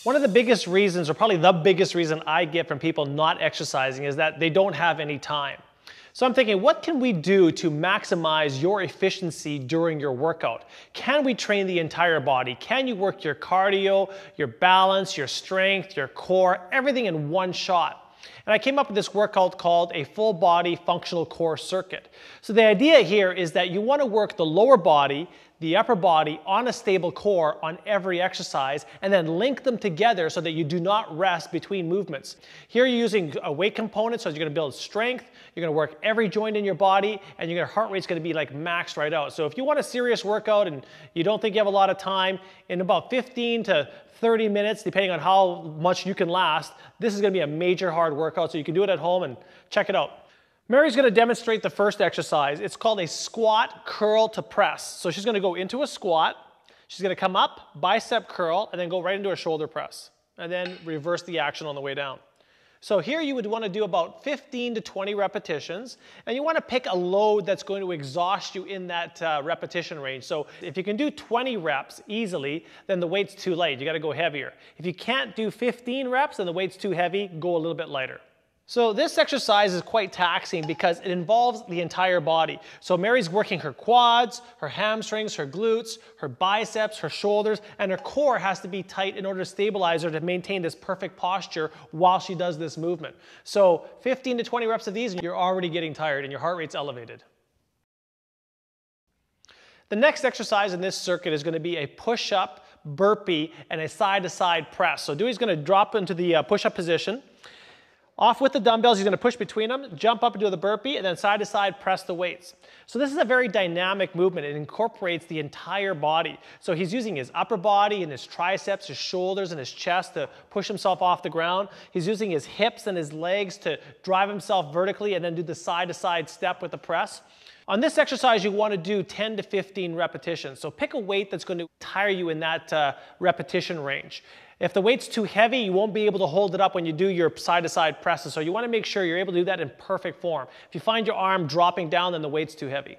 One of the biggest reasons, or probably the biggest reason I get from people not exercising is that they don't have any time. So I'm thinking, what can we do to maximize your efficiency during your workout? Can we train the entire body? Can you work your cardio, your balance, your strength, your core, everything in one shot? And I came up with this workout called a full body functional core circuit. So the idea here is that you want to work the lower body, the upper body on a stable core on every exercise, and then link them together so that you do not rest between movements. Here you're using a weight component, so you're going to build strength, you're going to work every joint in your body, and your heart rate's going to be like maxed right out. So if you want a serious workout and you don't think you have a lot of time, in about 15 to 30 minutes, depending on how much you can last, this is going to be a major hard workout, so you can do it at home and check it out. Mary's going to demonstrate the first exercise. It's called a squat curl to press. So she's going to go into a squat, she's going to come up, bicep curl, and then go right into a shoulder press, and then reverse the action on the way down. So here you would want to do about 15 to 20 repetitions, and you want to pick a load that's going to exhaust you in that repetition range. So if you can do 20 reps easily, then the weight's too light. You got to go heavier. If you can't do 15 reps and the weight's too heavy, go a little bit lighter. So this exercise is quite taxing because it involves the entire body. So Mary's working her quads, her hamstrings, her glutes, her biceps, her shoulders, and her core has to be tight in order to stabilize her to maintain this perfect posture while she does this movement. So 15 to 20 reps of these and you're already getting tired and your heart rate's elevated. The next exercise in this circuit is going to be a push-up, burpee, and a side-to-side press. So Dewey's going to drop into the push-up position. Off with the dumbbells, he's going to push between them, jump up and do the burpee, and then side to side press the weights. So this is a very dynamic movement. It incorporates the entire body. So he's using his upper body and his triceps, his shoulders, and his chest to push himself off the ground. He's using his hips and his legs to drive himself vertically and then do the side to side step with the press. On this exercise, you want to do 10 to 15 repetitions. So pick a weight that's going to tire you in that repetition range. If the weight's too heavy, you won't be able to hold it up when you do your side-to-side presses. So you want to make sure you're able to do that in perfect form. If you find your arm dropping down, then the weight's too heavy.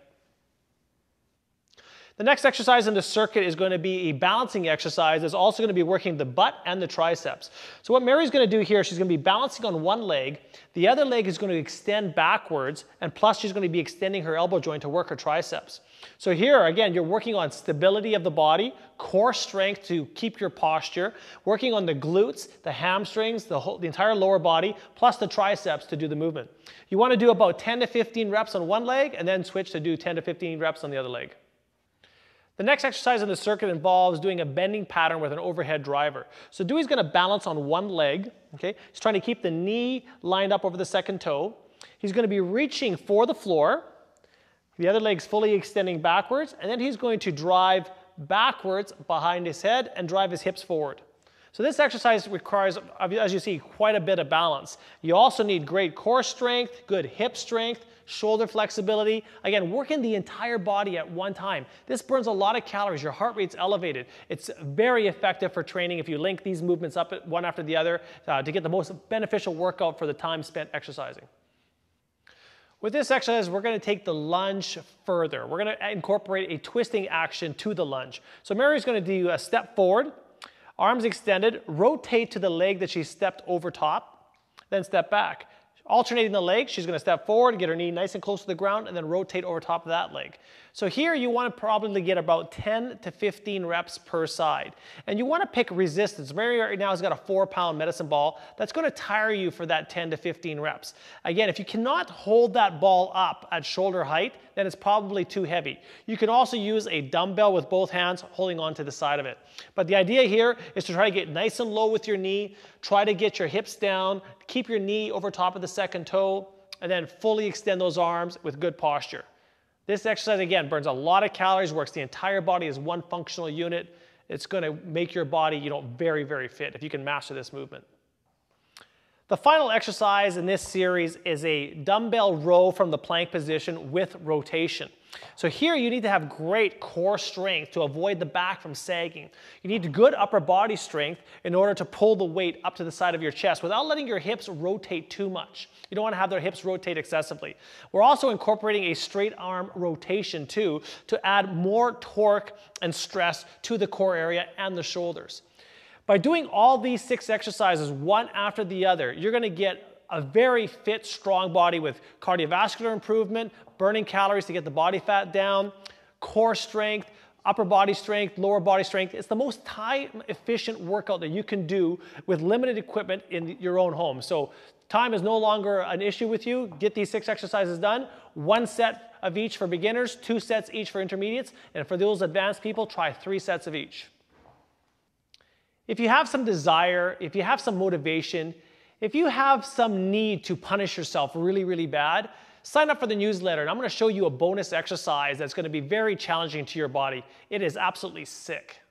The next exercise in the circuit is going to be a balancing exercise. It's also going to be working the butt and the triceps. So what Mary's going to do here, she's going to be balancing on one leg. The other leg is going to extend backwards, and plus she's going to be extending her elbow joint to work her triceps. So here, again, you're working on stability of the body, core strength to keep your posture, working on the glutes, the hamstrings, the entire lower body, plus the triceps to do the movement. You want to do about 10 to 15 reps on one leg, and then switch to do 10 to 15 reps on the other leg. The next exercise in the circuit involves doing a bending pattern with an overhead driver. So Dewey's going to balance on one leg. Okay? He's trying to keep the knee lined up over the second toe. He's going to be reaching for the floor. The other leg's fully extending backwards, and then he's going to drive backwards behind his head and drive his hips forward. So this exercise requires, as you see, quite a bit of balance. You also need great core strength, good hip strength, shoulder flexibility. Again, working the entire body at one time. This burns a lot of calories. Your heart rate's elevated. It's very effective for training if you link these movements up one after the other to get the most beneficial workout for the time spent exercising. With this exercise, we're going to take the lunge further. We're going to incorporate a twisting action to the lunge. So Mary's going to do a step forward, arms extended, rotate to the leg that she stepped over top, then step back. Alternating the legs, she's going to step forward, get her knee nice and close to the ground, and then rotate over top of that leg. So here you want to probably get about 10 to 15 reps per side. And you want to pick resistance. Mary right now has got a 4-pound medicine ball. That's going to tire you for that 10 to 15 reps. Again, if you cannot hold that ball up at shoulder height, then it's probably too heavy. You can also use a dumbbell with both hands holding on to the side of it. But the idea here is to try to get nice and low with your knee, try to get your hips down, keep your knee over top of the second toe, and then fully extend those arms with good posture. This exercise, again, burns a lot of calories, works the entire body as one functional unit. It's going to make your body, very, very fit if you can master this movement. The final exercise in this series is a dumbbell row from the plank position with rotation. So here you need to have great core strength to avoid the back from sagging. You need good upper body strength in order to pull the weight up to the side of your chest without letting your hips rotate too much. You don't want to have their hips rotate excessively. We're also incorporating a straight arm rotation too to add more torque and stress to the core area and the shoulders. By doing all these 6 exercises one after the other, you're going to get a very fit, strong body with cardiovascular improvement, burning calories to get the body fat down, core strength, upper body strength, lower body strength. It's the most time-efficient workout that you can do with limited equipment in your own home. So time is no longer an issue with you. Get these 6 exercises done. 1 set of each for beginners, 2 sets each for intermediates, and for those advanced people, try 3 sets of each. If you have some desire, if you have some motivation, if you have some need to punish yourself really, really bad, sign up for the newsletter and I'm going to show you a bonus exercise that's going to be very challenging to your body. It is absolutely sick.